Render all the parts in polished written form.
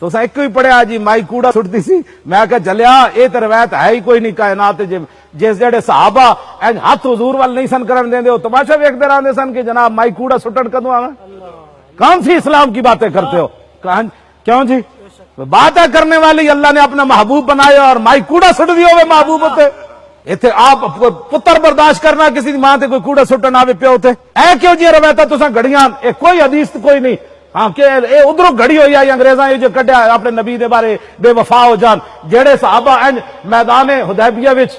تو ایک ہی پڑھیا جی مائی کوڑا سٹتی سی. میں کہ جلیا یہ تو روایت ہے ہی کوئی نہیں کائنات جس جڑے صحابہ ہاتھ حضور وال نہیں سن کرن دیندے وہ تماشا ویکھدے رہندے سن کہ جناب مائی کوڑا سٹن کدوں آویں. کون سی اسلام کی باتیں کرتے ہو؟ کیوں جی بات ہے کرنے والی اللہ نے اپنا محبوب بنایا اور مائی کوڑا سٹ دی ہوئے محبوب ہوتے. ایتھے آپ پتر برداشت کرنا کسی دی ماں تے کوئی کوڑا سٹن آوے پیو تے اے کیوں جی روایتاں تساں گھڑیاں اے کوئی حدیث کوئی نہیں. ہاں کہ اے ادھروں گھڑی ہوئی آئی انگریزاں یہ جو کڈیا اپنے نبی دے بارے بے وفا ہو جان جڑے صحابہ میدان حدیبیہ وچ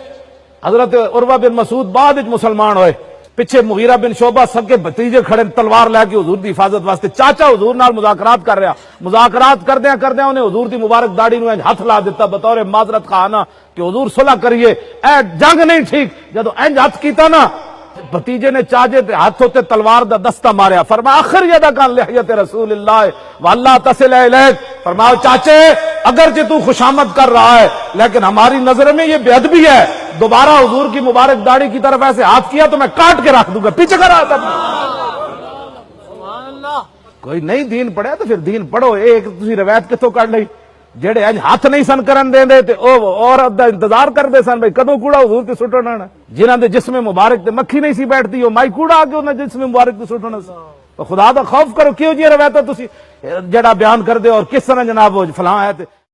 حضرت عروہ بن مسعود بعد وچ مسلمان ہوئے پیچھے مغیرہ بن شعبہ سب کے بھتیجے کھڑے تلوار لے کے حضور دی حفاظت واسطے چاچا حضور نال مذاکرات کر رہا مذاکرات کردیاں انہیں حضور دی مبارک داڑھی نو ہاتھ لا دیتا بطور معذرت خواہاں کہ حضور صلح کریے اے جنگ نہیں ٹھیک. جدو انج ہاتھ کیتا نا بھتیجے نے چاچے تے ہاتھ ہوتے تلوار دا دستہ ماریا. فرمایا آخر یدا کان لحیت رسول اللہ واللہ تصل الیک. فرمایا چاچے اگرچہ تو خوشامد کر رہا ہے لیکن ہماری نظر میں یہ بے ادبی ہے. دوبارہ حضور کی مبارک داڑھی کی طرف ایسے ہاتھ کیا تو میں کاٹ کے رکھ دوں گا. پیچھے کر رہا تھا. کوئی نہیں دین پڑھیا تو پھر دین پڑھو. ایک تسی روایت کتوں کر لئی جڑے اج ہاتھ نہیں سن کرن دیندے تے او اور دا انتظار کردے سن بھئی کدوں کوڑا حضور تے سٹنا نا. جنہاں دے جسم مبارک تے مکھی نہیں سی بیٹھتی او مائی کوڑا آ کے انہاں جسم مبارک تے سٹنا سی. تو خدا دا خوف کرو کیوں جی روایتاں تسی جڑا بیان کردے اور کس طرح جناب وہ فلاں ہے تے